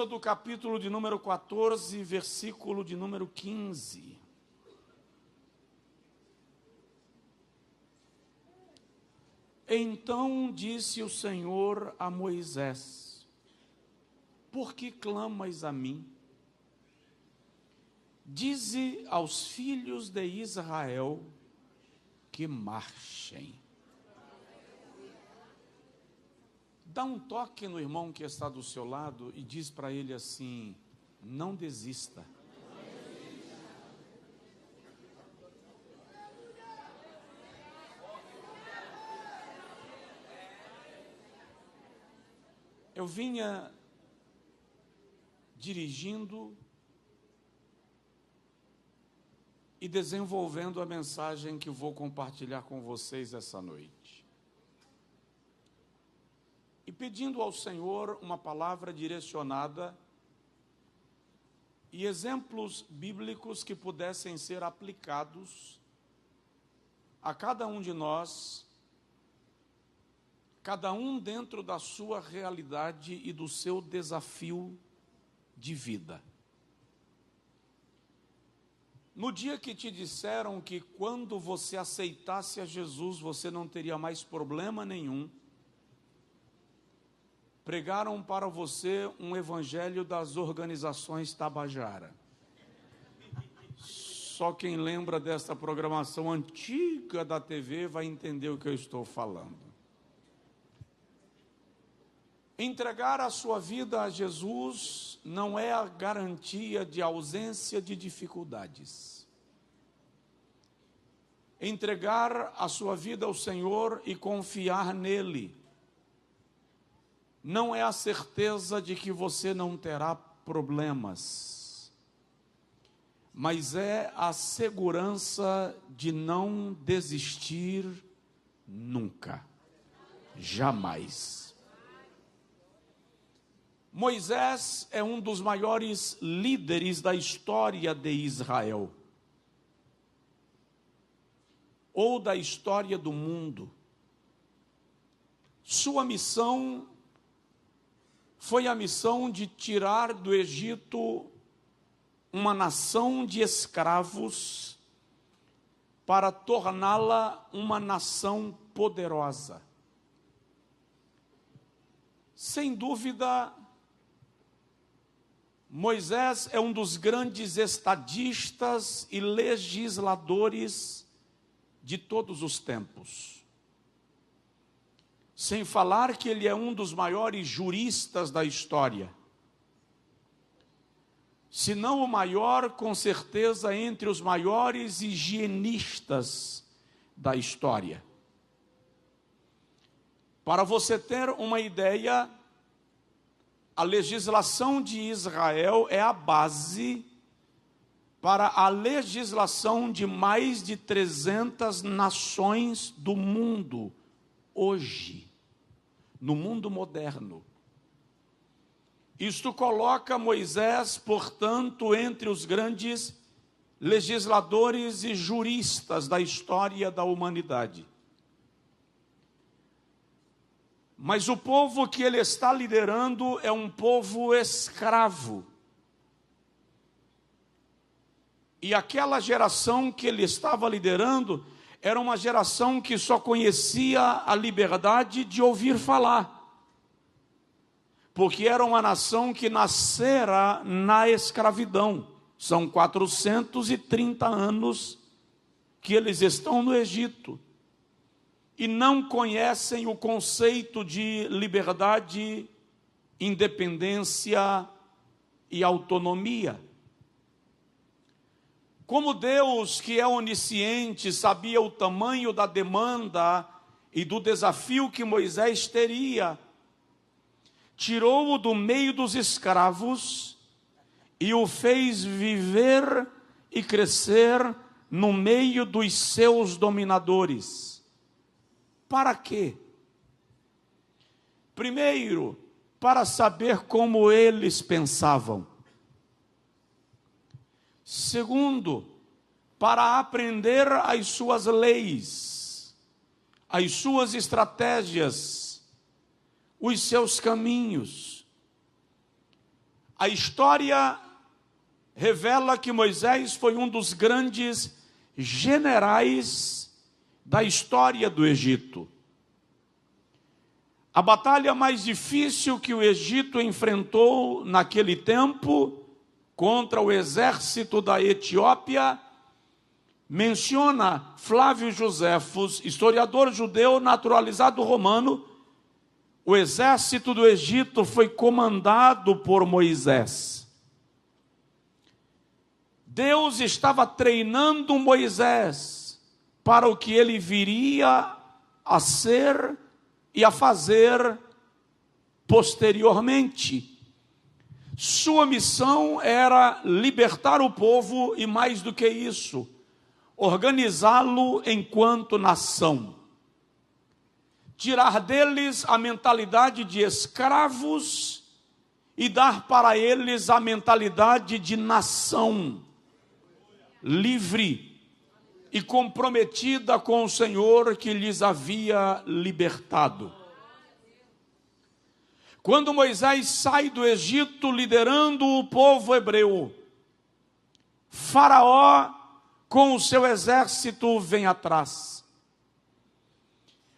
Êxodo capítulo de número 14, versículo de número 15. Então disse o Senhor a Moisés: por que clamas a mim? Dize aos filhos de Israel que marchem. Dá um toque no irmão que está do seu lado e diz para ele assim: não desista. Eu vinha dirigindo e desenvolvendo a mensagem que vou compartilhar com vocês essa noite. E pedindo ao Senhor uma palavra direcionada e exemplos bíblicos que pudessem ser aplicados a cada um de nós, cada um dentro da sua realidade e do seu desafio de vida. No dia que te disseram que quando você aceitasse a Jesus, você não teria mais problema nenhum, pregaram para você um evangelho das organizações Tabajara. Só quem lembra desta programação antiga da TV vai entender o que eu estou falando. Entregar a sua vida a Jesus não é a garantia de ausência de dificuldades. Entregar a sua vida ao Senhor e confiar nele não é a certeza de que você não terá problemas, mas é a segurança de não desistir nunca, jamais. Moisés é um dos maiores líderes da história de Israel, ou da história do mundo. Sua missão foi a missão de tirar do Egito uma nação de escravos para torná-la uma nação poderosa. Sem dúvida, Moisés é um dos grandes estadistas e legisladores de todos os tempos. Sem falar que ele é um dos maiores juristas da história. Se não o maior, com certeza entre os maiores higienistas da história. Para você ter uma ideia, a legislação de Israel é a base para a legislação de mais de 300 nações do mundo, hoje, no mundo moderno. Isto coloca Moisés, portanto, entre os grandes legisladores e juristas da história da humanidade. Mas o povo que ele está liderando é um povo escravo. E aquela geração que ele estava liderando era uma geração que só conhecia a liberdade de ouvir falar. Porque era uma nação que nascera na escravidão. São 430 anos que eles estão no Egito. E não conhecem o conceito de liberdade, independência e autonomia. Como Deus, que é onisciente, sabia o tamanho da demanda e do desafio que Moisés teria, tirou-o do meio dos escravos e o fez viver e crescer no meio dos seus dominadores. Para quê? Primeiro, para saber como eles pensavam. Segundo, para aprender as suas leis, as suas estratégias, os seus caminhos. A história revela que Moisés foi um dos grandes generais da história do Egito. A batalha mais difícil que o Egito enfrentou naquele tempo contra o exército da Etiópia, menciona Flávio Joséfos, historiador judeu naturalizado romano, o exército do Egito foi comandado por Moisés. Deus estava treinando Moisés para o que ele viria a ser e a fazer posteriormente. Sua missão era libertar o povo e, mais do que isso, organizá-lo enquanto nação. Tirar deles a mentalidade de escravos e dar para eles a mentalidade de nação livre e comprometida com o Senhor que lhes havia libertado. Quando Moisés sai do Egito liderando o povo hebreu, Faraó com o seu exército vem atrás.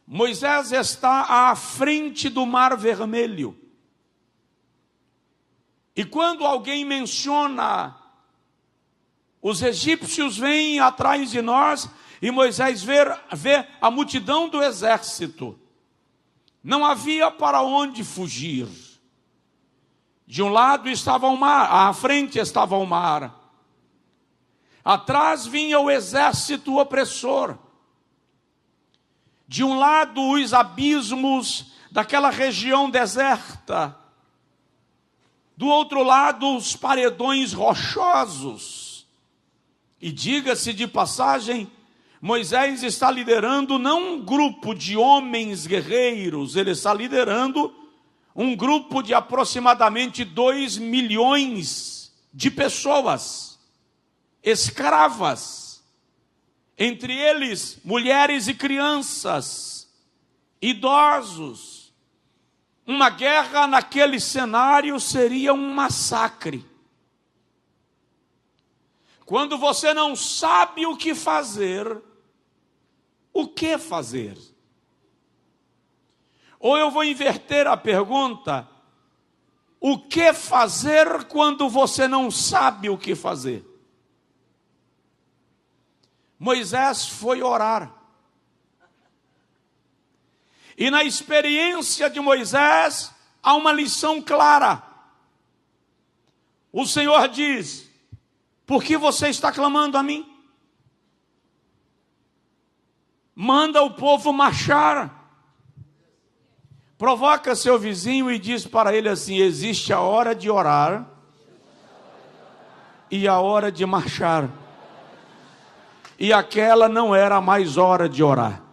Moisés está à frente do Mar Vermelho. E quando alguém menciona os egípcios vêm atrás de nós, e Moisés vê a multidão do exército. Não havia para onde fugir. De um lado estava o mar, à frente estava o mar. Atrás vinha o exército opressor. De um lado os abismos daquela região deserta. Do outro lado os paredões rochosos. E diga-se de passagem, Moisés está liderando não um grupo de homens guerreiros, ele está liderando um grupo de aproximadamente 2 milhões de pessoas, escravas, entre eles mulheres e crianças, idosos. Uma guerra naquele cenário seria um massacre. Quando você não sabe o que fazer, o que fazer? Ou eu vou inverter a pergunta, o que fazer quando você não sabe o que fazer? Moisés foi orar. E na experiência de Moisés, há uma lição clara. O Senhor diz: por que você está clamando a mim? Manda o povo marchar. Provoca seu vizinho e diz para ele assim: existe a hora de orar e a hora de marchar. E aquela não era mais hora de orar.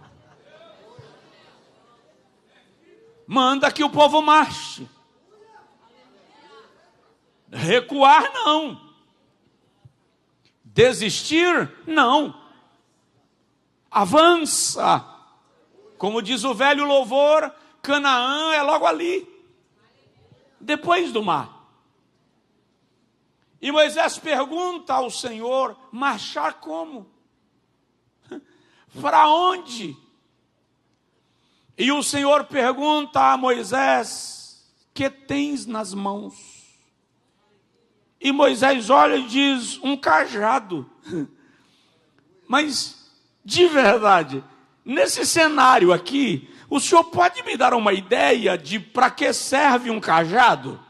Manda que o povo marche. Recuar não. Desistir? Não. Avança. Como diz o velho louvor, Canaã é logo ali, depois do mar. E Moisés pergunta ao Senhor: marchar como? Para onde? E o Senhor pergunta a Moisés: que tens nas mãos? E Moisés olha e diz: um cajado. Mas, de verdade, nesse cenário aqui, o senhor pode me dar uma ideia de para que serve um cajado?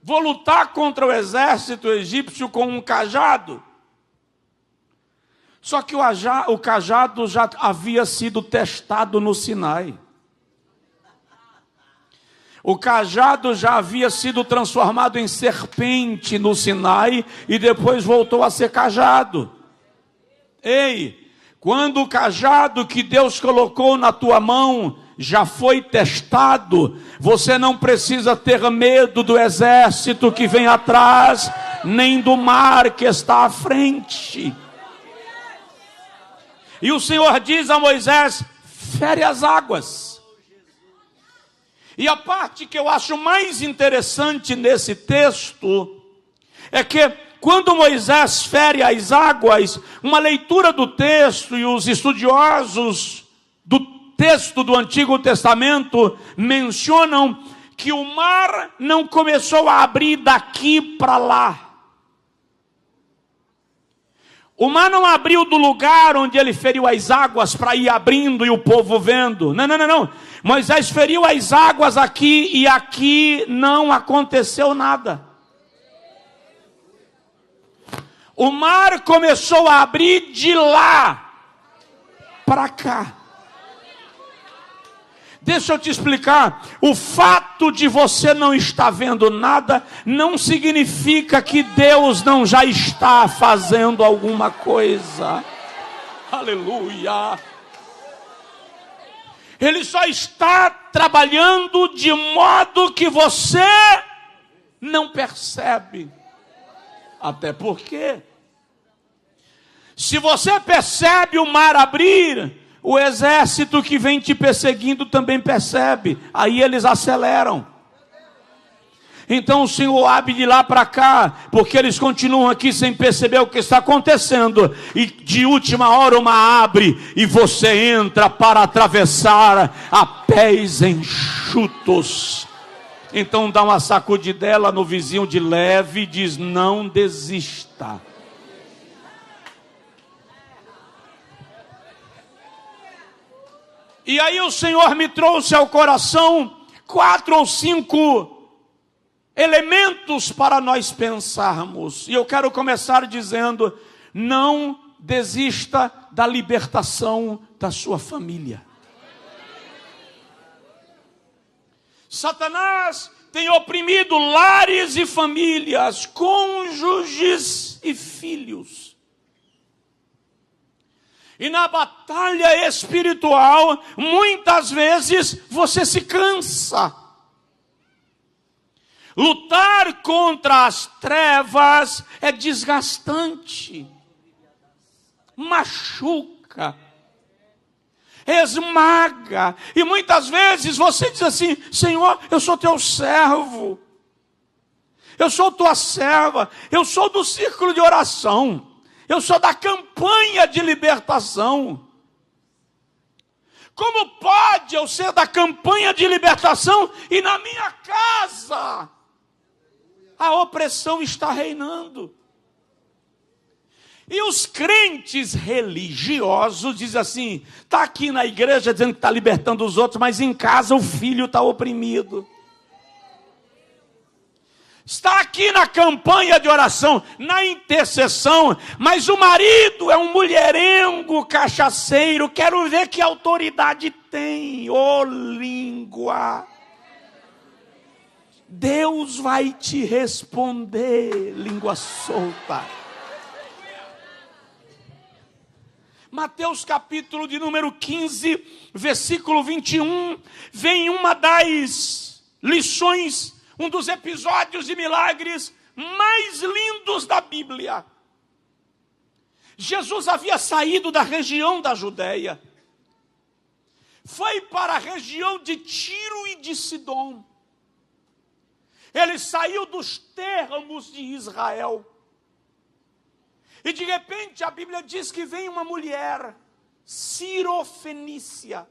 Vou lutar contra o exército egípcio com um cajado? Só que o cajado já havia sido testado no Sinai. O cajado já havia sido transformado em serpente no Sinai e depois voltou a ser cajado. Ei, quando o cajado que Deus colocou na tua mão já foi testado, você não precisa ter medo do exército que vem atrás, nem do mar que está à frente. E o Senhor diz a Moisés: fere as águas. E a parte que eu acho mais interessante nesse texto é que quando Moisés fere as águas, uma leitura do texto, e os estudiosos do texto do Antigo Testamento mencionam que o mar não começou a abrir daqui para lá. O mar não abriu do lugar onde ele feriu as águas para ir abrindo e o povo vendo. Não. Moisés feriu as águas aqui e aqui não aconteceu nada. O mar começou a abrir de lá para cá. Deixa eu te explicar, o fato de você não estar vendo nada não significa que Deus não já está fazendo alguma coisa. Aleluia! Ele só está trabalhando de modo que você não percebe. Até porque, se você percebe o mar abrir, o exército que vem te perseguindo também percebe. Aí eles aceleram. Então o Senhor abre de lá para cá, porque eles continuam aqui sem perceber o que está acontecendo. E de última hora uma abre e você entra para atravessar a pés enxutos. Então dá uma sacudidela no vizinho de leve e diz: não desista. E aí o Senhor me trouxe ao coração 4 ou 5 elementos para nós pensarmos. E eu quero começar dizendo: não desista da libertação da sua família. Satanás tem oprimido lares e famílias, cônjuges e filhos. E na batalha espiritual, muitas vezes você se cansa. Lutar contra as trevas é desgastante, machuca, esmaga. E muitas vezes você diz assim: Senhor, eu sou teu servo, eu sou tua serva, eu sou do círculo de oração, eu sou da campanha de libertação. Como pode eu ser da campanha de libertação e na minha casa a opressão está reinando? E os crentes religiosos dizem assim: está aqui na igreja dizendo que está libertando os outros, mas em casa o filho está oprimido. Está aqui na campanha de oração, na intercessão, mas o marido é um mulherengo cachaceiro. Quero ver que autoridade tem. Ô língua! Deus vai te responder, língua solta. Mateus capítulo de número 15, versículo 21, vem uma das lições, um dos episódios de milagres mais lindos da Bíblia. Jesus havia saído da região da Judéia, foi para a região de Tiro e de Sidom. Ele saiu dos termos de Israel. E de repente a Bíblia diz que vem uma mulher, Cirofenícia.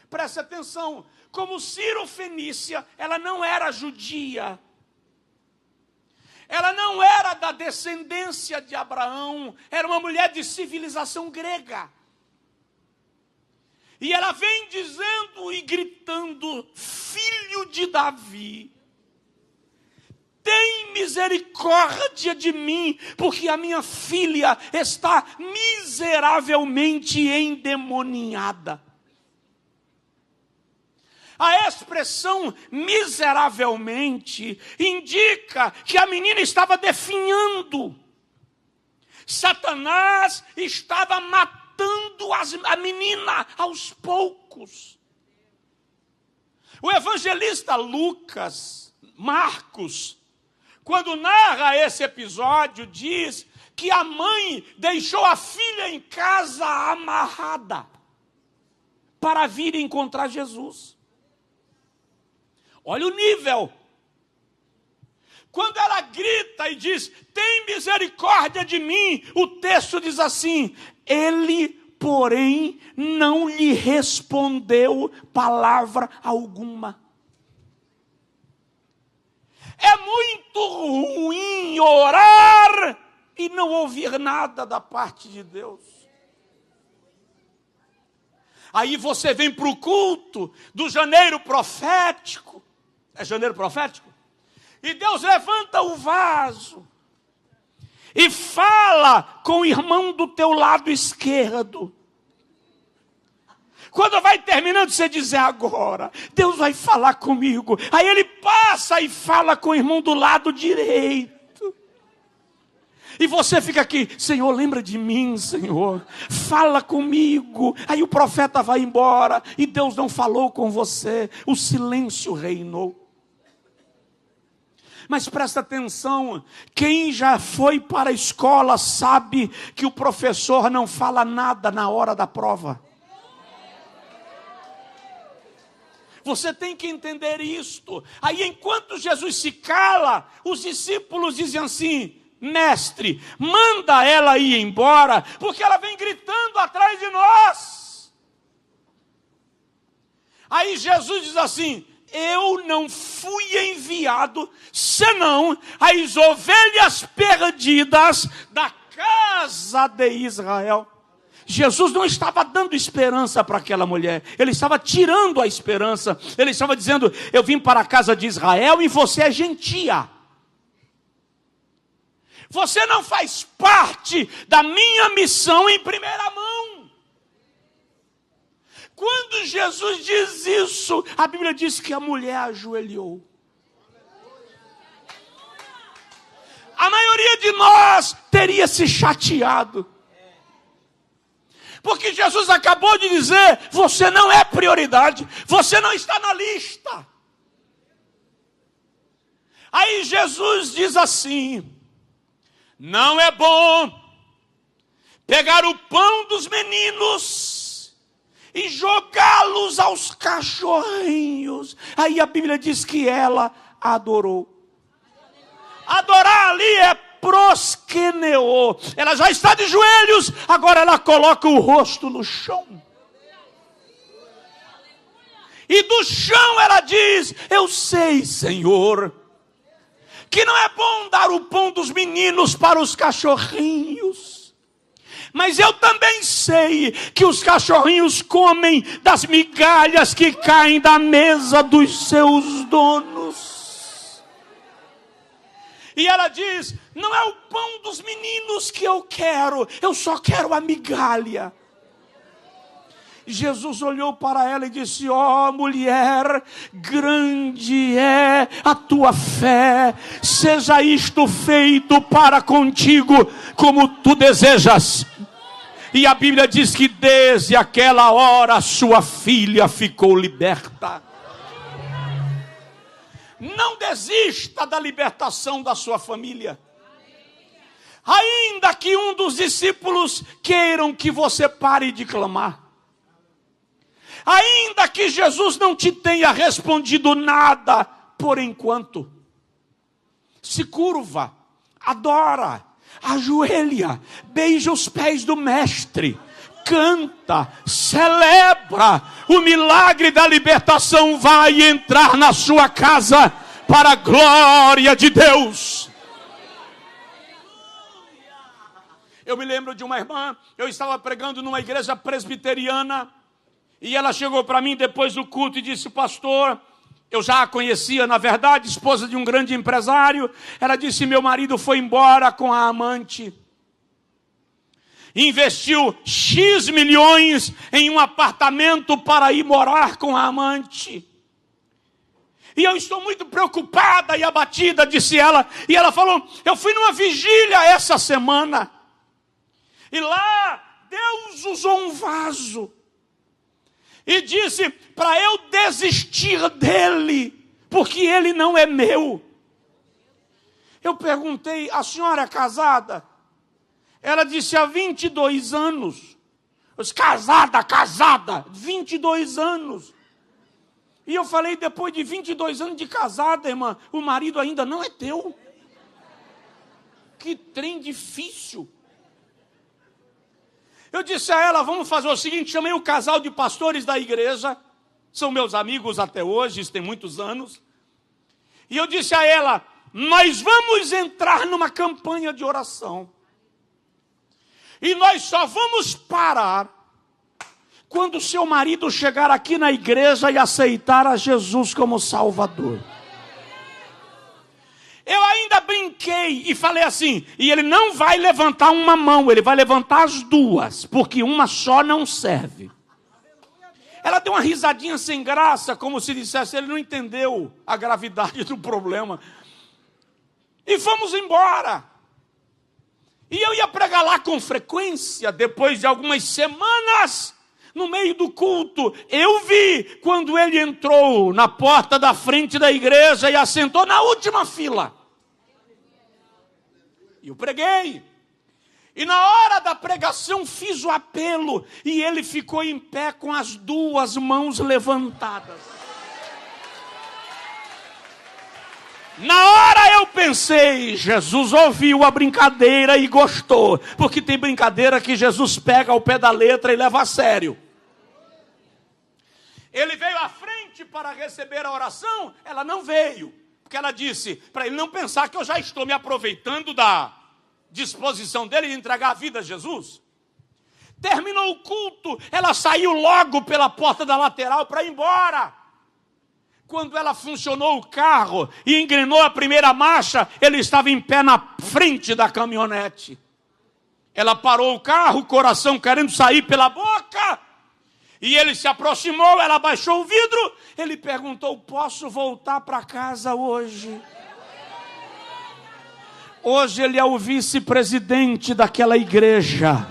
Preste atenção, como Cirofenícia, ela não era judia. Ela não era da descendência de Abraão, era uma mulher de civilização grega. E ela vem dizendo e gritando: filho de Davi, tem misericórdia de mim, porque a minha filha está miseravelmente endemoniada. A expressão miseravelmente indica que a menina estava definhando. Satanás estava matando a menina aos poucos. O evangelista Marcos, quando narra esse episódio, diz que a mãe deixou a filha em casa amarrada para vir encontrar Jesus. Olha o nível. Quando ela grita e diz, tem misericórdia de mim, o texto diz assim, ele, porém, não lhe respondeu palavra alguma. É muito ruim orar e não ouvir nada da parte de Deus. Aí você vem para o culto do janeiro profético. É janeiro profético? E Deus levanta o vaso e fala com o irmão do teu lado esquerdo. Quando vai terminando, você diz, agora, Deus vai falar comigo. Aí ele passa e fala com o irmão do lado direito. E você fica aqui, Senhor, lembra de mim, Senhor. Fala comigo. Aí o profeta vai embora e Deus não falou com você. O silêncio reinou. Mas presta atenção, quem já foi para a escola sabe que o professor não fala nada na hora da prova. Você tem que entender isto. Aí enquanto Jesus se cala, os discípulos dizem assim, mestre, manda ela ir embora, porque ela vem gritando atrás de nós. Aí Jesus diz assim, eu não fui enviado, senão as ovelhas perdidas da casa de Israel. Jesus não estava dando esperança para aquela mulher, ele estava tirando a esperança, ele estava dizendo, eu vim para a casa de Israel e você é gentia. Você não faz parte da minha missão em primeira mão. Quando Jesus diz isso, a Bíblia diz que a mulher ajoelhou. A maioria de nós teria se chateado. Porque Jesus acabou de dizer, você não é prioridade, você não está na lista. Aí Jesus diz assim, não é bom pegar o pão dos meninos e jogá-los aos cachorrinhos. Aí a Bíblia diz que ela adorou. Adorar ali é prosqueneou. Ela já está de joelhos, agora ela coloca o rosto no chão. E do chão ela diz, eu sei, Senhor, que não é bom dar o pão dos meninos para os cachorrinhos. Mas eu também sei que os cachorrinhos comem das migalhas que caem da mesa dos seus donos. E ela diz, não é o pão dos meninos que eu só quero a migalha. Jesus olhou para ela e disse, ó mulher, grande é a tua fé, seja isto feito para contigo como tu desejas. E a Bíblia diz que desde aquela hora sua filha ficou liberta. Não desista da libertação da sua família. Ainda que um dos discípulos queiram que você pare de clamar. Ainda que Jesus não te tenha respondido nada por enquanto. Se curva, adora, ajoelha, beija os pés do mestre. Canta, celebra, o milagre da libertação vai entrar na sua casa para a glória de Deus. Eu me lembro de uma irmã, eu estava pregando numa igreja presbiteriana e ela chegou para mim depois do culto e disse, pastor, eu já a conhecia, na verdade, esposa de um grande empresário. Ela disse, meu marido foi embora com a amante. Investiu X milhões em um apartamento para ir morar com a amante. E eu estou muito preocupada e abatida, disse ela. E ela falou, eu fui numa vigília essa semana. E lá, Deus usou um vaso. E disse, para eu desistir dele, porque ele não é meu. Eu perguntei, a senhora é casada? Ela disse, há 22 anos. Eu disse, casada, 22 anos. E eu falei, depois de 22 anos de casada, irmã, o marido ainda não é teu. Que trem difícil. Eu disse a ela, vamos fazer o seguinte, chamei o casal de pastores da igreja, são meus amigos até hoje, isso tem muitos anos. E eu disse a ela, nós vamos entrar numa campanha de oração. E nós só vamos parar quando o seu marido chegar aqui na igreja e aceitar a Jesus como Salvador. Eu ainda brinquei e falei assim, e ele não vai levantar uma mão, ele vai levantar as duas, porque uma só não serve. Ela deu uma risadinha sem graça, como se dissesse, ele não entendeu a gravidade do problema. E fomos embora. E eu ia pregar lá com frequência, depois de algumas semanas, no meio do culto, eu vi quando ele entrou na porta da frente da igreja e assentou na última fila. E eu preguei. E na hora da pregação fiz o apelo e ele ficou em pé com as duas mãos levantadas. Na hora eu pensei, Jesus ouviu a brincadeira e gostou, porque tem brincadeira que Jesus pega ao pé da letra e leva a sério. Ele veio à frente para receber a oração, ela não veio, porque ela disse, para ele não pensar que eu já estou me aproveitando da disposição dele de entregar a vida a Jesus. Terminou o culto, ela saiu logo pela porta da lateral para ir embora. Quando ela funcionou o carro e engrenou a primeira marcha, ele estava em pé na frente da caminhonete. Ela parou o carro, o coração querendo sair pela boca. E ele se aproximou, ela baixou o vidro. Ele perguntou, posso voltar para casa hoje? Hoje ele é o vice-presidente daquela igreja.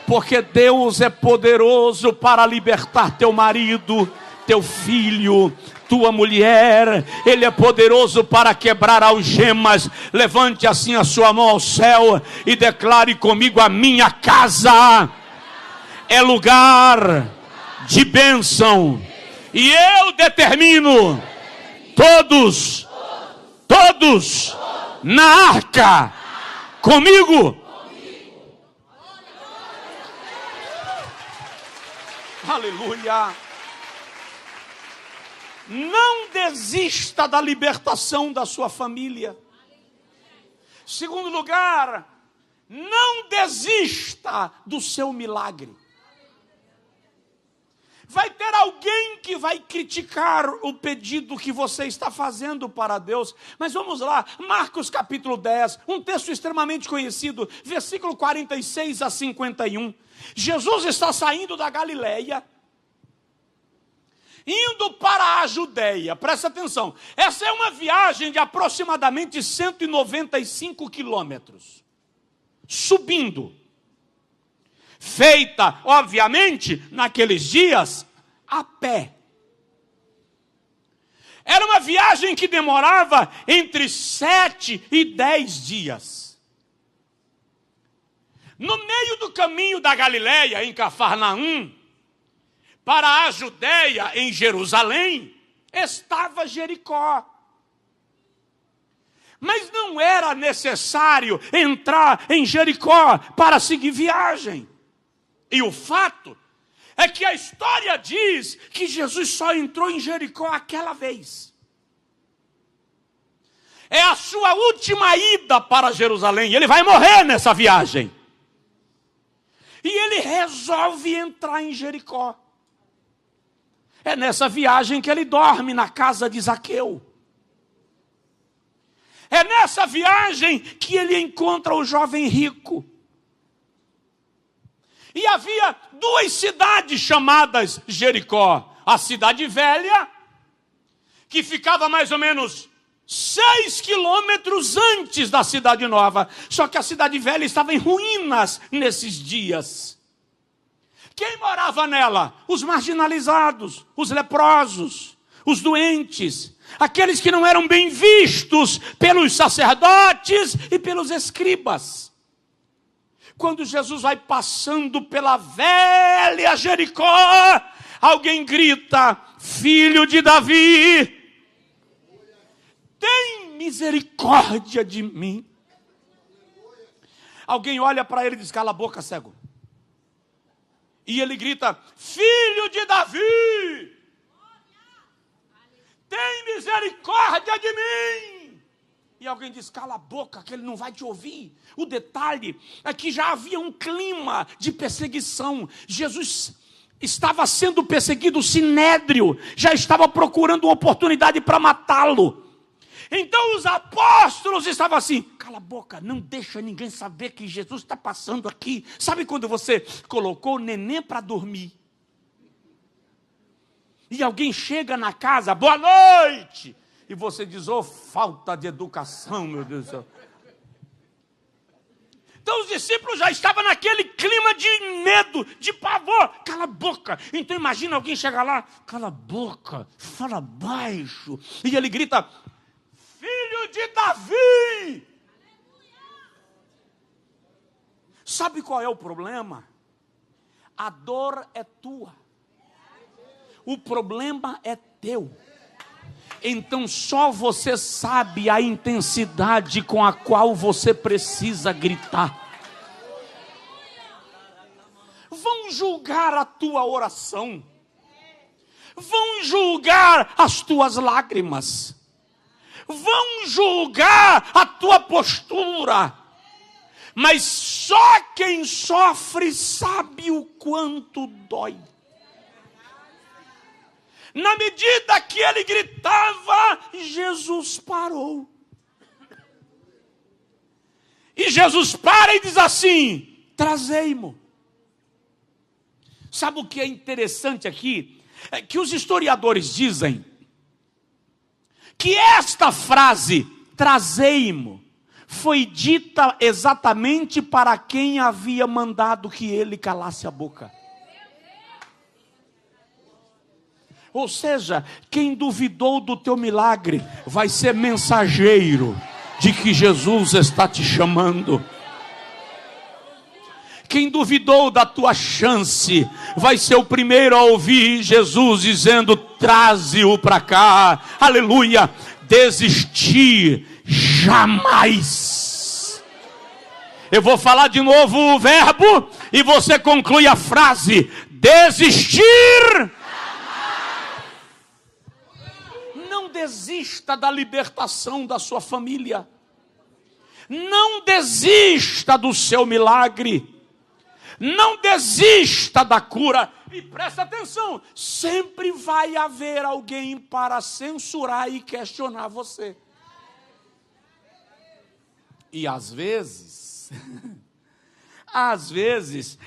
Porque Deus é poderoso para libertar teu marido, teu filho, tua mulher. Ele é poderoso para quebrar algemas. Levante assim a sua mão ao céu e declare comigo, a minha casa é lugar de bênção. E eu determino todos na arca comigo. Aleluia. Não desista da libertação da sua família. Segundo lugar, não desista do seu milagre. Vai ter alguém que vai criticar o pedido que você está fazendo para Deus. Mas vamos lá, Marcos capítulo 10, um texto extremamente conhecido, versículo 46 a 51. Jesus está saindo da Galileia, indo para a Judeia. Presta atenção, essa é uma viagem de aproximadamente 195 quilômetros. Subindo. Feita, obviamente, naqueles dias, a pé. Era uma viagem que demorava entre 7 e 10 dias. No meio do caminho da Galileia, em Cafarnaum, para a Judeia, em Jerusalém, estava Jericó. Mas não era necessário entrar em Jericó para seguir viagem. E o fato é que a história diz que Jesus só entrou em Jericó aquela vez. É a sua última ida para Jerusalém. Ele vai morrer nessa viagem. E ele resolve entrar em Jericó. É nessa viagem que ele dorme na casa de Zaqueu. É nessa viagem que ele encontra o jovem rico. E havia duas cidades chamadas Jericó. A cidade velha, que ficava mais ou menos 6 quilômetros antes da cidade nova. Só que a cidade velha estava em ruínas nesses dias. Quem morava nela? Os marginalizados, os leprosos, os doentes, aqueles que não eram bem vistos pelos sacerdotes e pelos escribas. Quando Jesus vai passando pela velha Jericó, Alguém grita: filho de Davi, tem misericórdia de mim. Alguém olha para ele e diz: cala a boca, cego. E ele grita: filho de Davi, tem misericórdia de mim. E alguém diz: cala a boca, que ele não vai te ouvir. O detalhe é que já havia um clima de perseguição. Jesus estava sendo perseguido, o Sinédrio já estava procurando uma oportunidade para matá-lo. Então os apóstolos estavam assim: cala a boca, não deixa ninguém saber que Jesus está passando aqui. Sabe quando você colocou o neném para dormir? E alguém chega na casa: boa noite! E você diz: oh, falta de educação, meu Deus do céu. Então os discípulos já estavam naquele clima de medo, de pavor. Cala a boca. Então imagina alguém chegar lá: cala a boca, fala baixo. E ele grita: filho de Davi. Sabe qual é o problema? A dor é tua. O problema é teu. Então só você sabe a intensidade com a qual você precisa gritar. Vão julgar a tua oração. Vão julgar as tuas lágrimas. Vão julgar a tua postura. Mas só quem sofre sabe o quanto dói. Na medida que ele gritava, Jesus parou. E Jesus para e diz assim: trazei-mo. Sabe o que é interessante aqui? É que os historiadores dizem que esta frase, trazei-mo, foi dita exatamente para quem havia mandado que ele calasse a boca. Ou seja, quem duvidou do teu milagre vai ser mensageiro de que Jesus está te chamando. Quem duvidou da tua chance vai ser o primeiro a ouvir Jesus dizendo: traze-o para cá. Aleluia. Desistir jamais. Eu vou falar de novo o verbo e você conclui a frase: desistir. Não desista da libertação da sua família. Não desista do seu milagre. Não desista da cura. E presta atenção, sempre vai haver alguém para censurar e questionar você. E às vezes,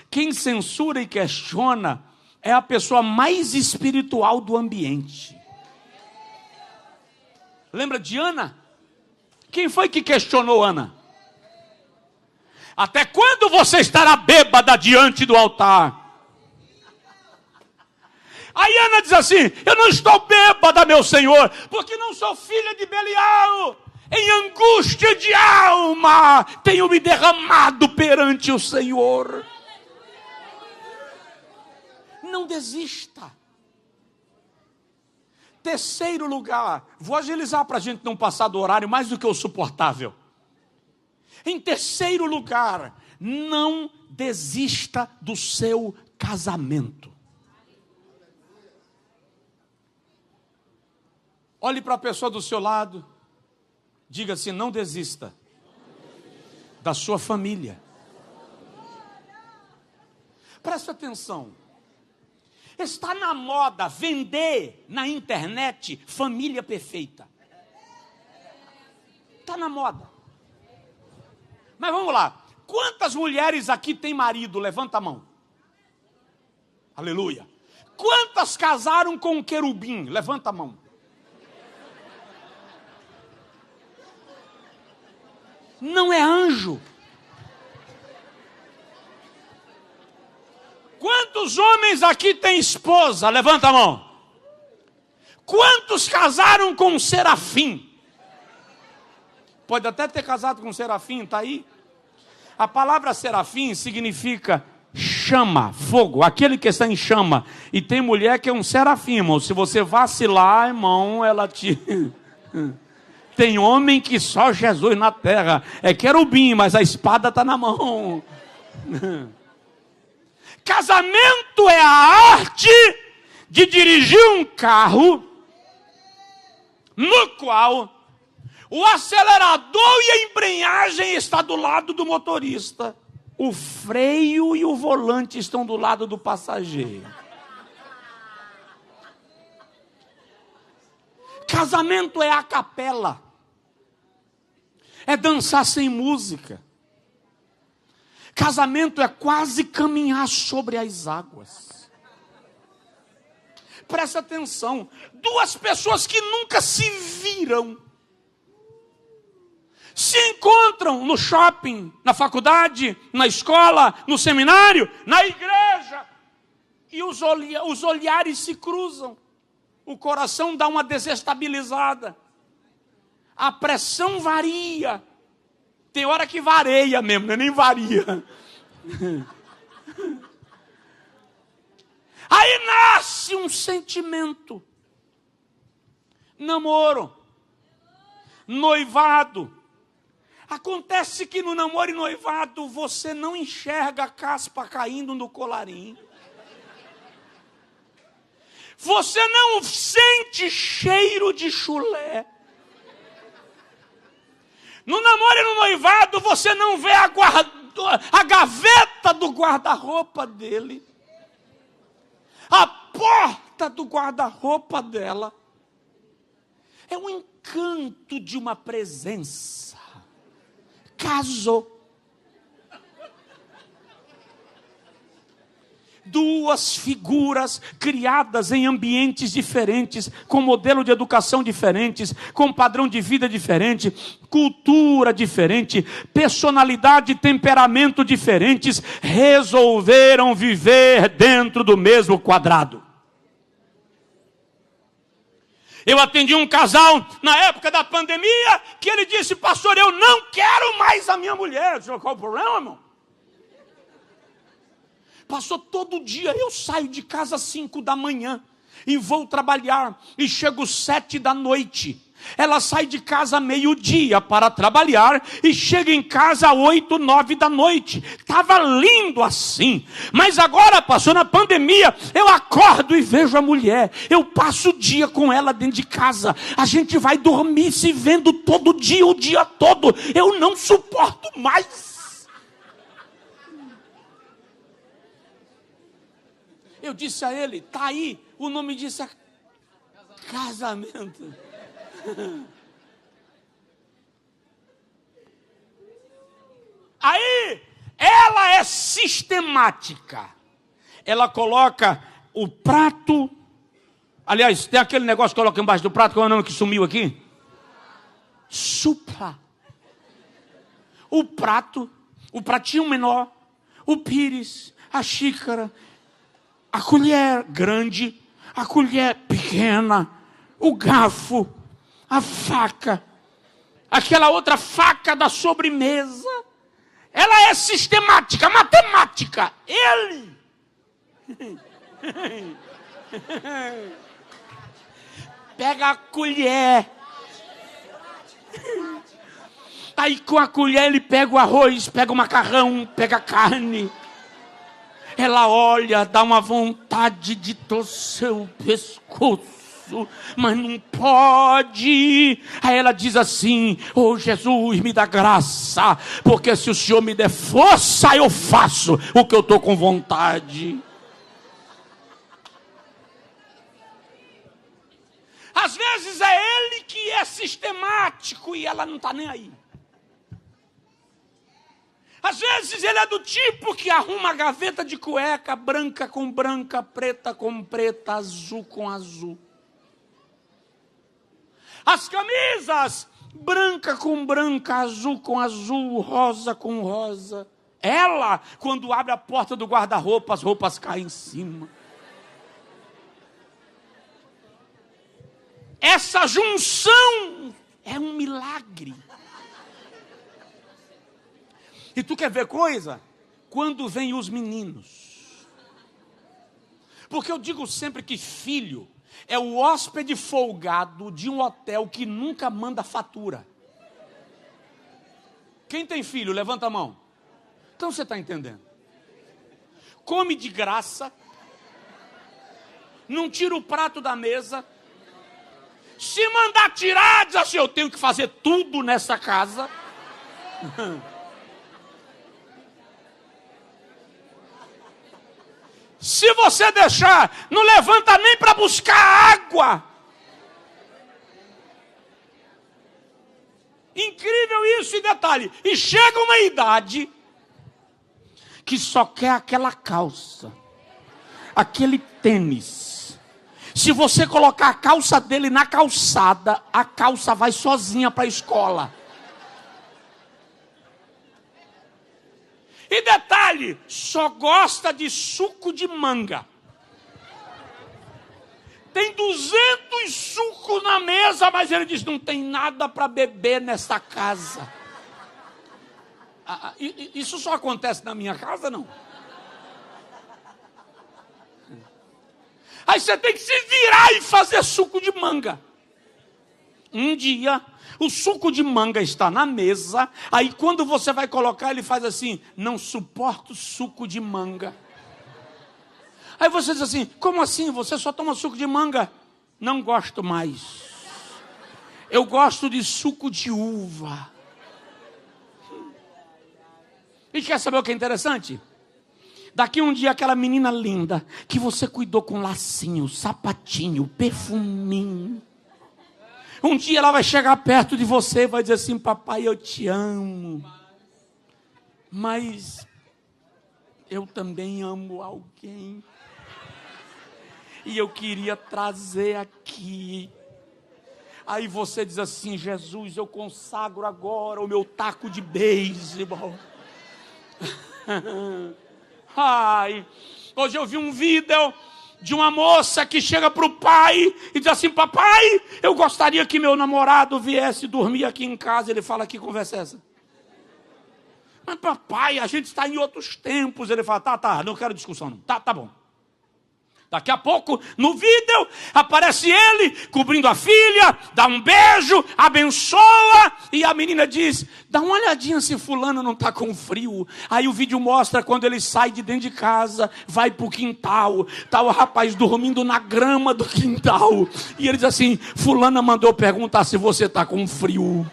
quem censura e questiona é a pessoa mais espiritual do ambiente. Lembra de Ana? Quem foi que questionou Ana? Até quando você estará bêbada diante do altar? Aí Ana diz assim: eu não estou bêbada, meu Senhor, porque não sou filha de Belial. Em angústia de alma tenho me derramado perante o Senhor. Não desista. Terceiro lugar, vou agilizar para a gente não passar do horário mais do que o suportável. Em terceiro lugar, não desista do seu casamento. Olhe para a pessoa do seu lado, diga assim: não desista da sua família. Preste atenção. Está na moda vender na internet família perfeita. Está na moda. Mas vamos lá. Quantas mulheres aqui têm marido? Levanta a mão. Aleluia. Quantas casaram com um querubim? Levanta a mão. Não é anjo. Quantos homens aqui têm esposa? Levanta a mão. Quantos casaram com um serafim? Pode até ter casado com um serafim, está aí. A palavra serafim significa chama, fogo, aquele que está em chama. E tem mulher que é um serafim, irmão. Se você vacilar, irmão, ela te... Tem homem que só Jesus na terra. É querubim, mas a espada está na mão. Casamento é a arte de dirigir um carro no qual o acelerador e a embreagem está do lado do motorista. O freio e o volante estão do lado do passageiro. Casamento é a capela. É dançar sem música. Casamento é quase caminhar sobre as águas. Presta atenção. Duas pessoas que nunca se viram se encontram no shopping, na faculdade, na escola, no seminário, na igreja. E os olhares se cruzam. O coração dá uma desestabilizada. A pressão varia. Tem hora que vareia mesmo, não é nem varia. Aí nasce um sentimento. Namoro. Noivado. Acontece que no namoro e noivado você não enxerga a caspa caindo no colarinho. Você não sente cheiro de chulé. No namoro e no noivado você não vê a gaveta do guarda-roupa dele. A porta do guarda-roupa dela. É um encanto de uma presença. Casou. Duas figuras criadas em ambientes diferentes, com modelo de educação diferentes, com padrão de vida diferente, cultura diferente, personalidade e temperamento diferentes, resolveram viver dentro do mesmo quadrado. Eu atendi um casal na época da pandemia, que ele disse: pastor, eu não quero mais a minha mulher. Eu disse: qual o problema, irmão? Pastor, todo dia eu saio de casa às 5 da manhã e vou trabalhar e chego 7 da noite. Ela sai de casa meio-dia para trabalhar e chega em casa às 8, 9 da noite. Estava lindo assim. Mas agora, pastor, na pandemia, eu acordo e vejo a mulher. Eu passo o dia com ela dentro de casa. A gente vai dormir se vendo todo dia, o dia todo. Eu não suporto mais. Eu disse a ele: tá aí, o nome disso é casamento. Aí, ela é sistemática. Ela coloca o prato. Aliás, tem aquele negócio que coloca embaixo do prato, qual é o nome que sumiu aqui? Supla. O prato, o pratinho menor, o pires, a xícara, a colher grande, a colher pequena, o garfo, a faca, aquela outra faca da sobremesa. Ela é sistemática, matemática. Ele pega a colher. Aí com a colher ele pega o arroz, pega o macarrão, pega a carne. Ela olha, dá uma vontade de torcer o pescoço, mas não pode. Aí ela diz assim: oh Jesus, me dá graça, porque se o Senhor me der força, eu faço o que eu estou com vontade. Às vezes é ele que é sistemático e ela não está nem aí. Às vezes ele é do tipo que arruma a gaveta de cueca, branca com branca, preta com preta, azul com azul. As camisas, branca com branca, azul com azul, rosa com rosa. Ela, quando abre a porta do guarda-roupa, as roupas caem em cima. Essa junção é um milagre. E tu quer ver coisa? Quando vêm os meninos, Porque eu digo sempre que filho é o hóspede folgado de um hotel que nunca manda fatura. Quem tem filho, levanta a mão. Então você está entendendo. Come de graça, não tira o prato da mesa. Se mandar tirar, diz assim, eu tenho que fazer tudo nessa casa. Se você deixar, não levanta nem para buscar água. Incrível isso, e detalhe, e chega uma idade que só quer aquela calça, aquele tênis. Se você colocar a calça dele na calçada, a calça vai sozinha para a escola. E detalhe, só gosta de suco de manga. Tem 200 sucos na mesa, mas ele diz, não tem nada para beber nessa casa. Isso só acontece na minha casa, não. Aí você tem que se virar e fazer suco de manga. Um dia, o suco de manga está na mesa, aí quando você vai colocar, ele faz assim, não suporto suco de manga. Aí você diz assim, como assim? Você só toma suco de manga? Não gosto mais. Eu gosto de suco de uva. E quer saber o que é interessante? Daqui um dia aquela menina linda, que você cuidou com lacinho, sapatinho, perfuminho. Um dia ela vai chegar perto de você e vai dizer assim, papai, eu te amo. Mas eu também amo alguém. E eu queria trazer aqui. Aí você diz assim, Jesus, eu consagro agora o meu taco de beisebol. Ai, hoje eu vi um vídeo de uma moça que chega para o pai e diz assim, papai, eu gostaria que meu namorado viesse dormir aqui em casa. Ele fala, que conversa é essa? Mas papai, a gente está em outros tempos. Ele fala, tá, não quero discussão não. Tá bom. Daqui a pouco, no vídeo, aparece ele cobrindo a filha, dá um beijo, abençoa, e a menina diz, dá uma olhadinha se fulano não está com frio. Aí o vídeo mostra quando ele sai de dentro de casa, vai para o quintal, está o rapaz dormindo na grama do quintal, e ele diz assim, fulana mandou perguntar se você está com frio.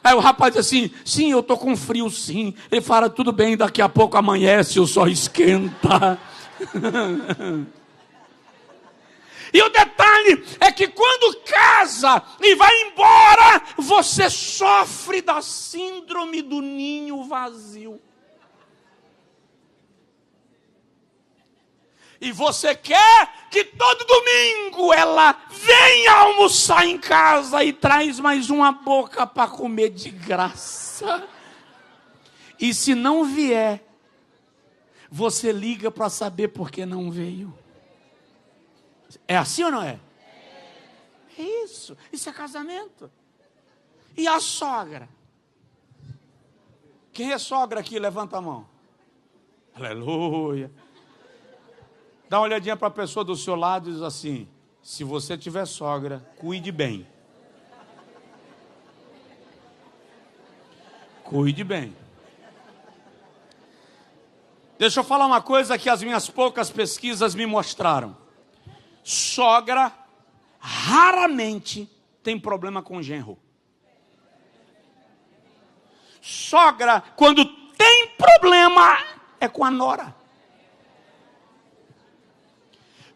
Aí o rapaz diz assim, sim, eu estou com frio sim. Ele fala, tudo bem, daqui a pouco amanhece, o sol esquenta. E o detalhe é que quando casa e vai embora, você sofre da síndrome do ninho vazio. E você quer que todo domingo ela venha almoçar em casa e traz mais uma boca para comer de graça. E se não vier, você liga para saber por que não veio. É assim ou não é? É isso é casamento. E a sogra? Quem é sogra aqui? Levanta a mão. Aleluia. Dá uma olhadinha para a pessoa do seu lado e diz assim, se você tiver sogra, cuide bem. Cuide bem. Deixa eu falar uma coisa que as minhas poucas pesquisas me mostraram. Sogra raramente tem problema com genro. Sogra, quando tem problema, é com a nora.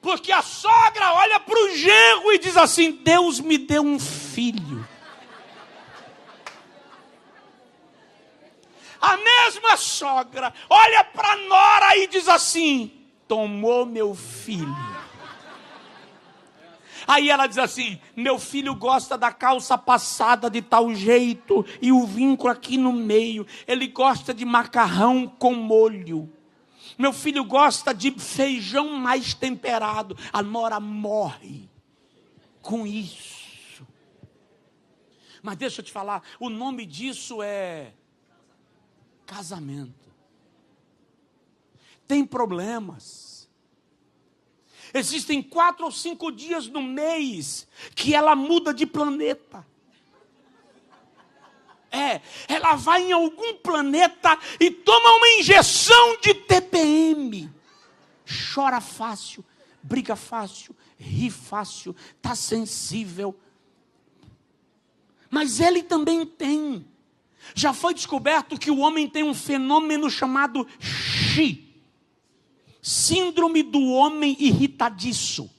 Porque a sogra olha para o genro e diz assim, Deus me deu um filho. A mesma sogra olha para a nora e diz assim, tomou meu filho. Aí ela diz assim, meu filho gosta da calça passada de tal jeito e o vínculo aqui no meio. Ele gosta de macarrão com molho. Meu filho gosta de feijão mais temperado. A nora morre com isso. Mas deixa eu te falar, o nome disso é casamento. Tem problemas. Existem 4 ou 5 dias no mês que ela muda de planeta. Ela vai em algum planeta e toma uma injeção de TPM. Chora fácil, briga fácil, ri fácil, está sensível. Mas ele também tem. Já foi descoberto que o homem tem um fenômeno chamado SHI. Síndrome do homem irritadiço.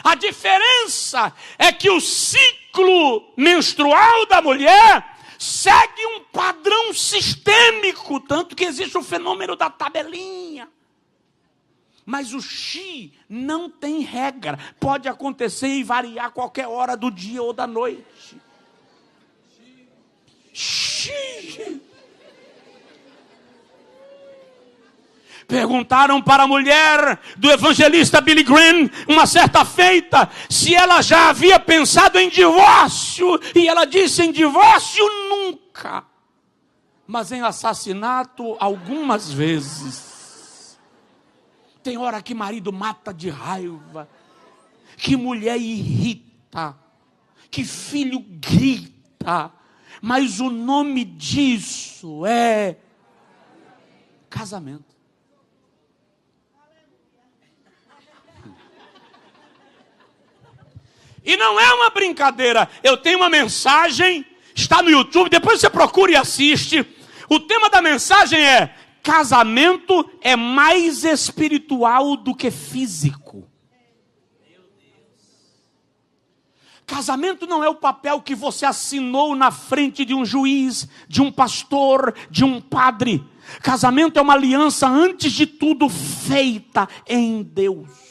A diferença é que o ciclo menstrual da mulher segue um padrão sistêmico, tanto que existe o fenômeno da tabelinha. Mas o SHI não tem regra, pode acontecer e variar a qualquer hora do dia ou da noite. SHI. Perguntaram para a mulher do evangelista Billy Graham, uma certa feita, se ela já havia pensado em divórcio. E ela disse: em divórcio nunca, mas em assassinato algumas vezes. Tem hora que marido mata de raiva, que mulher irrita, que filho grita, mas o nome disso é casamento. E não é uma brincadeira. Eu tenho uma mensagem, está no YouTube, depois você procura e assiste. O tema da mensagem é: casamento é mais espiritual do que físico. Casamento não é o papel que você assinou na frente de um juiz, de um pastor, de um padre. Casamento é uma aliança, antes de tudo, feita em Deus.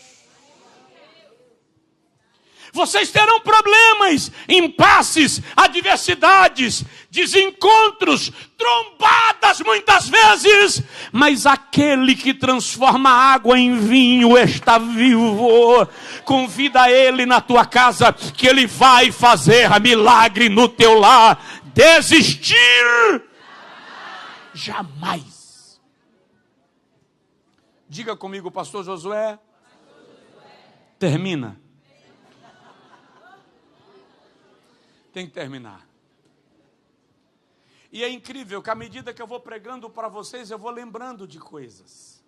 Vocês terão problemas, impasses, adversidades, desencontros, trombadas muitas vezes, mas aquele que transforma a água em vinho está vivo. Convida ele na tua casa, que ele vai fazer milagre no teu lar. Desistir jamais. Diga comigo, pastor Josué. Termina. Tem que terminar. E é incrível que à medida que eu vou pregando para vocês, eu vou lembrando de coisas.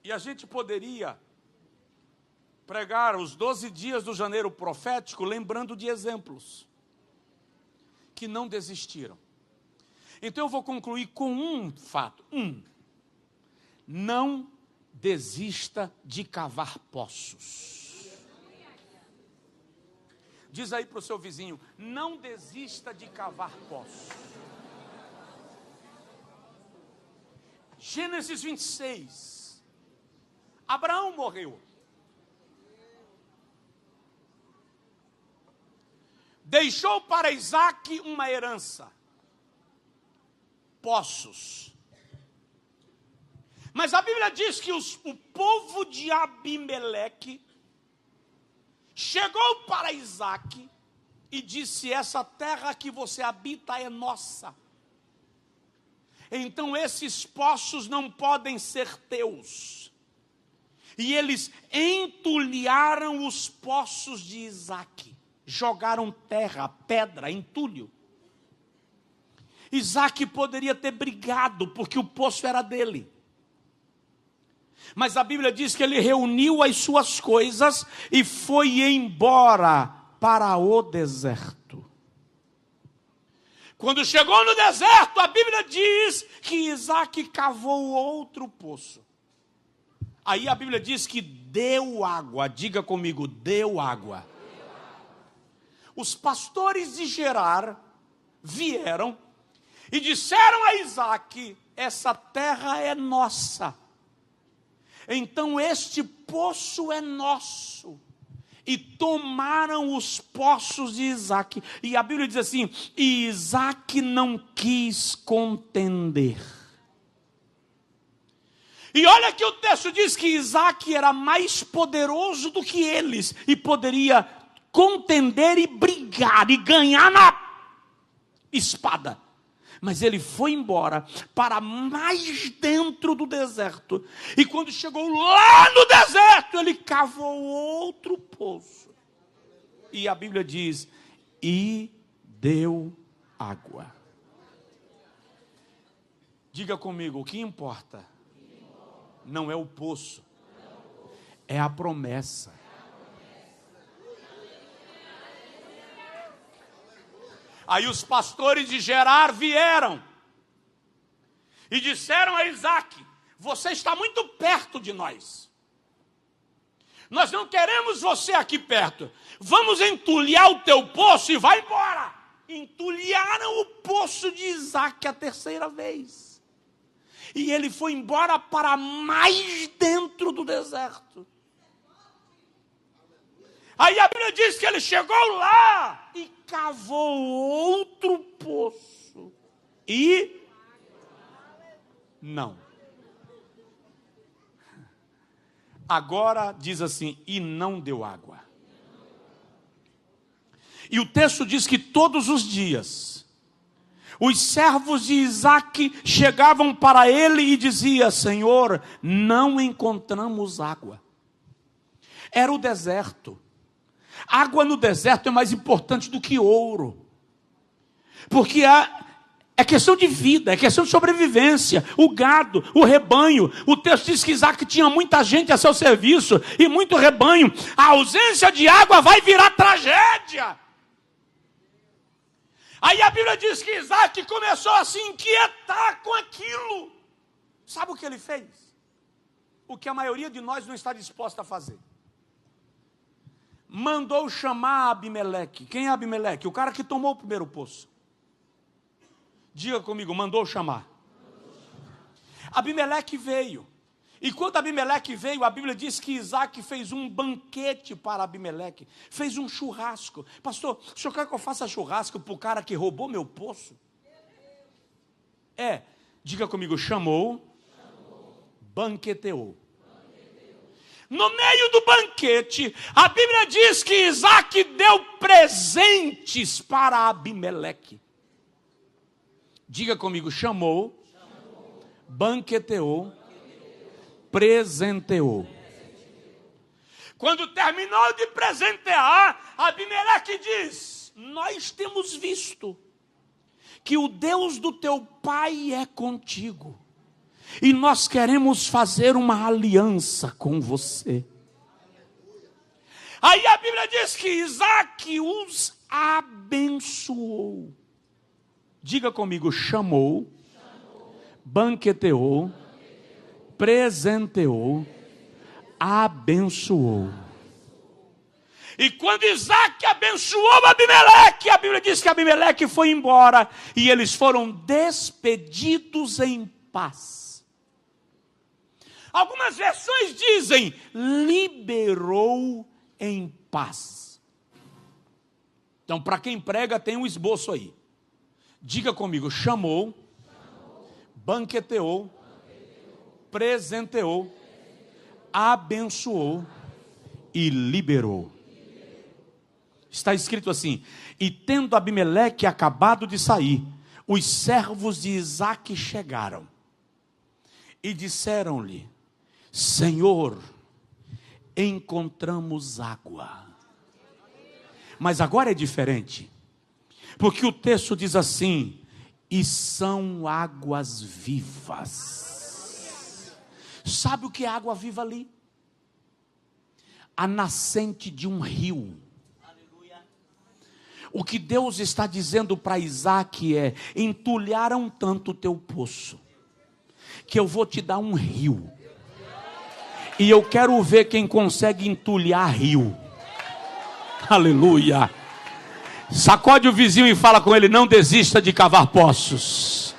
E a gente poderia pregar os 12 dias do janeiro profético lembrando de exemplos que não desistiram. Então eu vou concluir com um fato. Não desista de cavar poços. Diz aí para o seu vizinho: não desista de cavar poços. Gênesis 26. Abraão morreu. Deixou para Isaque uma herança. Poços. Mas a Bíblia diz que o povo de Abimeleque chegou para Isaque e disse: essa terra que você habita é nossa. Então esses poços não podem ser teus. E eles entulharam os poços de Isaque. Jogaram terra, pedra, entulho. Isaque poderia ter brigado, porque o poço era dele. Mas a Bíblia diz que ele reuniu as suas coisas e foi embora para o deserto. Quando chegou no deserto, a Bíblia diz que Isaque cavou outro poço. Aí a Bíblia diz que deu água. Diga comigo: deu água. Os pastores de Gerar vieram e disseram a Isaque: essa terra é nossa. Então este poço é nosso. E tomaram os poços de Isaque. E a Bíblia diz assim: e Isaque não quis contender. E olha que o texto diz que Isaque era mais poderoso do que eles. E poderia contender e brigar e ganhar na espada. Mas ele foi embora para mais dentro do deserto. E quando chegou lá no deserto, ele cavou outro poço. E a Bíblia diz, e deu água. Diga comigo, o que importa não é o poço, é a promessa. Aí os pastores de Gerar vieram e disseram a Isaac, você está muito perto de nós. Nós não queremos você aqui perto. Vamos entulhar o teu poço e vai embora. Entulharam o poço de Isaac a terceira vez. E ele foi embora para mais dentro do deserto. Aí a Bíblia diz que ele chegou lá e cavou outro poço. E não. Agora diz assim, e não deu água. E o texto diz que todos os dias, os servos de Isaac chegavam para ele e diziam, Senhor, não encontramos água. Era o deserto. Água no deserto é mais importante do que ouro. Porque é questão de vida, é questão de sobrevivência. O gado, o rebanho. O texto diz que Isaac tinha muita gente a seu serviço e muito rebanho. A ausência de água vai virar tragédia. Aí a Bíblia diz que Isaac começou a se inquietar com aquilo. Sabe o que ele fez? O que a maioria de nós não está disposta a fazer. Mandou chamar Abimeleque. Quem é Abimeleque? O cara que tomou o primeiro poço. Diga comigo, mandou chamar. Abimeleque veio. E quando Abimeleque veio, a Bíblia diz que Isaac fez um banquete para Abimeleque. Fez um churrasco. Pastor, o senhor quer que eu faça churrasco para o cara que roubou meu poço? Diga comigo, chamou. Banqueteou. No meio do banquete, a Bíblia diz que Isaac deu presentes para Abimeleque. Diga comigo, chamou, banqueteou, presenteou. Quando terminou de presentear, Abimeleque diz, nós temos visto que o Deus do teu pai é contigo. E nós queremos fazer uma aliança com você. Aí a Bíblia diz que Isaac os abençoou. Diga comigo, chamou, banqueteou, presenteou, abençoou. E quando Isaac abençoou Abimeleque, a Bíblia diz que Abimeleque foi embora e eles foram despedidos em paz. Algumas versões dizem, liberou em paz. Então, para quem prega, tem um esboço aí. Diga comigo, chamou, banqueteou, presenteou, abençoou e liberou. Está escrito assim, e tendo Abimeleque acabado de sair, os servos de Isaac chegaram e disseram-lhe, Senhor, encontramos água. Mas agora é diferente, porque o texto diz assim, e são águas vivas. Sabe o que é água viva ali? A nascente de um rio. O que Deus está dizendo para Isaac é, entulharam tanto o teu poço, que eu vou te dar um rio. E eu quero ver quem consegue entulhar rio. Aleluia. Sacode o vizinho e fala com ele, não desista de cavar poços.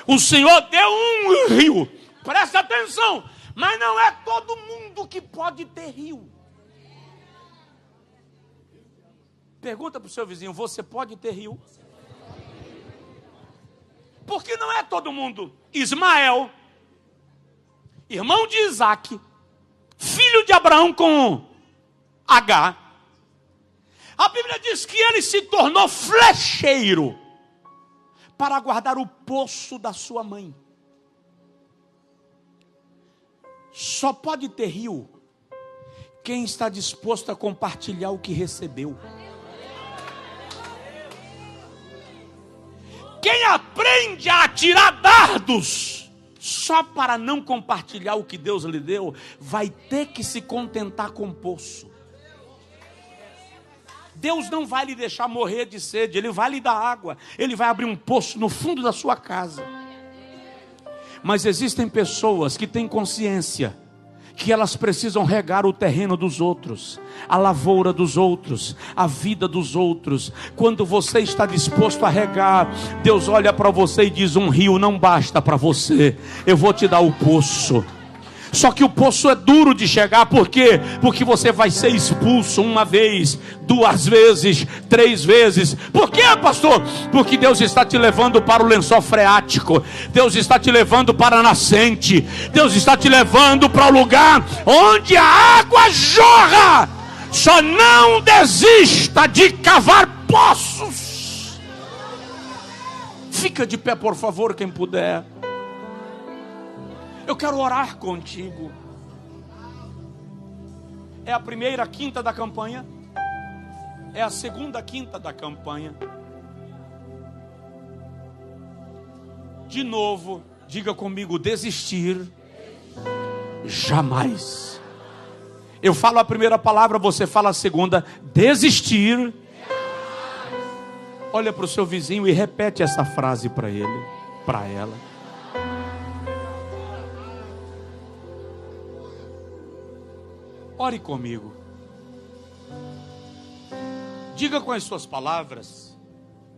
O Senhor deu um rio. Presta atenção. Mas não é todo mundo que pode ter rio. Pergunta para o seu vizinho, você pode ter rio? Porque não é todo mundo. Ismael, irmão de Isaac, filho de Abraão com Agar, a Bíblia diz que ele se tornou flecheiro para guardar o poço da sua mãe. Só pode ter rio quem está disposto a compartilhar o que recebeu. Quem aprende a atirar dardos só para não compartilhar o que Deus lhe deu, vai ter que se contentar com o poço. Deus não vai lhe deixar morrer de sede, Ele vai lhe dar água, Ele vai abrir um poço no fundo da sua casa. Mas existem pessoas que têm consciência que elas precisam regar o terreno dos outros, a lavoura dos outros, a vida dos outros. Quando você está disposto a regar, Deus olha para você e diz: um rio não basta para você, eu vou te dar o poço. Só que o poço é duro de chegar, por quê? Porque você vai ser expulso uma vez, 2 vezes, 3 vezes. Por quê, pastor? Porque Deus está te levando para o lençol freático, Deus está te levando para a nascente, Deus está te levando para o lugar onde a água jorra. Só não desista de cavar poços. Fica de pé, por favor, quem puder. Eu quero orar contigo. É a primeira quinta da campanha. É a segunda quinta da campanha. De novo, diga comigo: desistir jamais. Eu falo a primeira palavra, você fala a segunda. Desistir. Olha para o seu vizinho e repete essa frase para ele, para ela. Ore comigo. Diga com as suas palavras.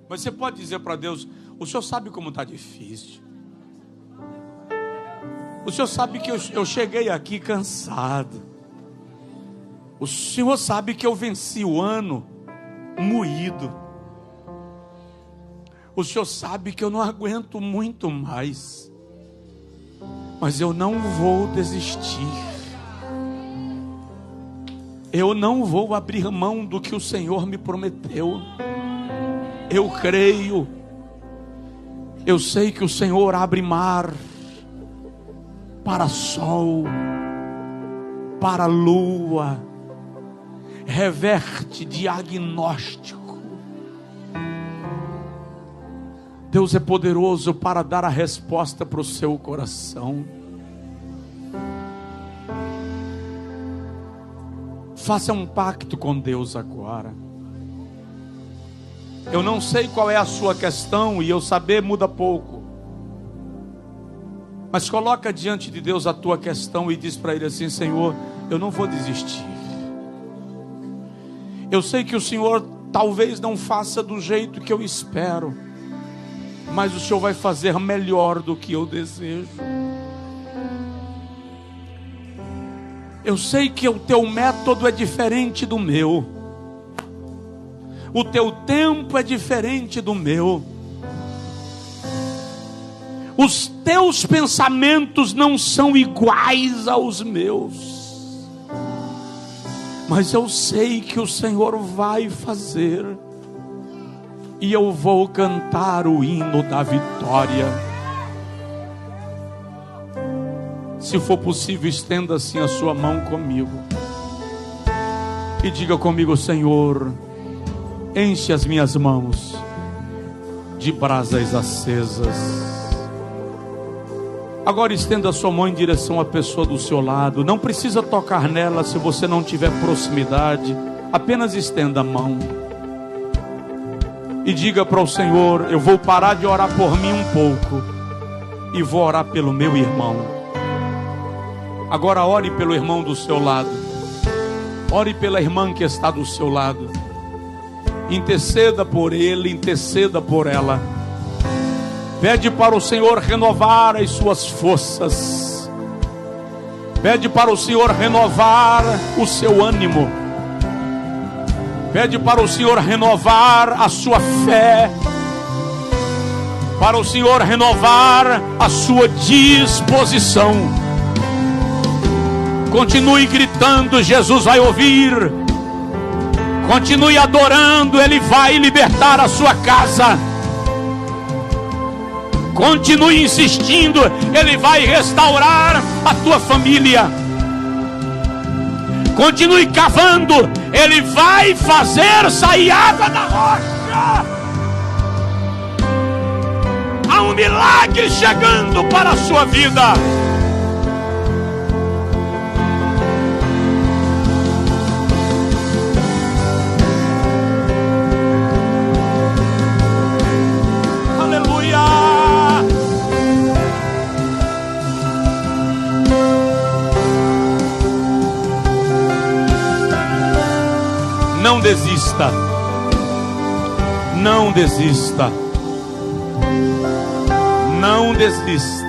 Mas você pode dizer para Deus: o Senhor sabe como está difícil. O Senhor sabe que eu cheguei aqui cansado. O Senhor sabe que eu venci o ano moído. O Senhor sabe que eu não aguento muito mais. Mas eu não vou desistir. Eu não vou abrir mão do que o Senhor me prometeu. Eu creio. Eu sei que o Senhor abre mar para sol, para lua, reverte diagnóstico. Deus é poderoso para dar a resposta para o seu coração. Faça um pacto com Deus agora. Eu não sei qual é a sua questão, e eu saber muda pouco. Mas coloca diante de Deus a tua questão e diz para Ele assim: Senhor, eu não vou desistir. Eu sei que o Senhor talvez não faça do jeito que eu espero, mas o Senhor vai fazer melhor do que eu desejo. Eu sei que o teu método é diferente do meu. O teu tempo é diferente do meu. Os teus pensamentos não são iguais aos meus. Mas eu sei que o Senhor vai fazer. E eu vou cantar o hino da vitória. Se for possível, estenda assim a sua mão comigo e diga comigo: Senhor, enche as minhas mãos de brasas acesas. Agora estenda a sua mão em direção à pessoa do seu lado. Não precisa tocar nela se você não tiver proximidade. Apenas estenda a mão e diga para o Senhor: eu vou parar de orar por mim um pouco e vou orar pelo meu irmão. Agora ore pelo irmão do seu lado. Ore pela irmã que está do seu lado. Interceda por ele, interceda por ela. Pede para o Senhor renovar as suas forças. Pede para o Senhor renovar o seu ânimo. Pede para o Senhor renovar a sua fé. Para o Senhor renovar a sua disposição. Continue gritando, Jesus vai ouvir. Continue adorando, Ele vai libertar a sua casa. Continue insistindo, Ele vai restaurar a tua família. Continue cavando, Ele vai fazer sair água da rocha. Há um milagre chegando para a sua vida. Não desista, não desista, não desista.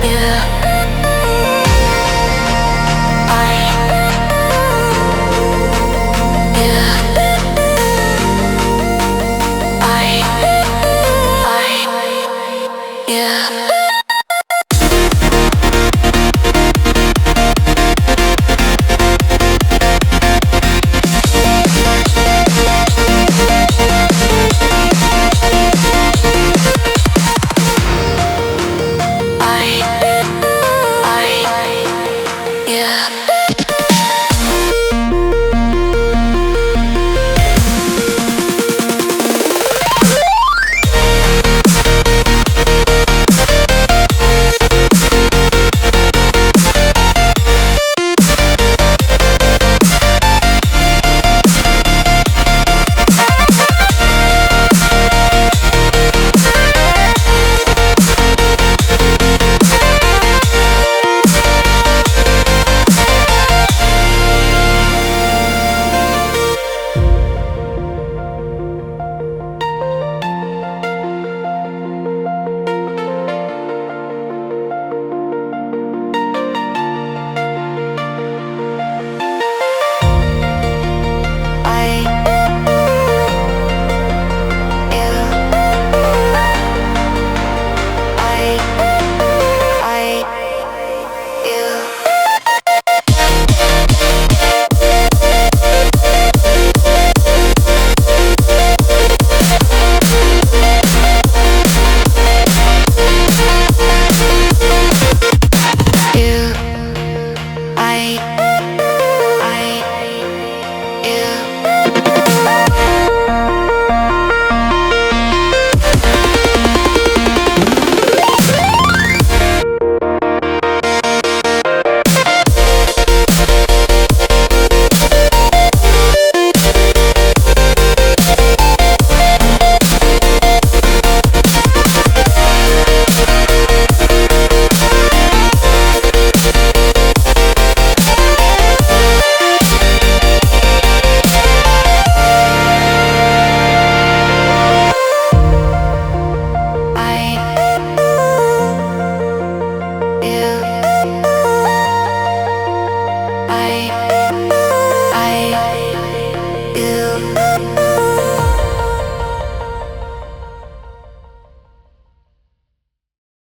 Yeah.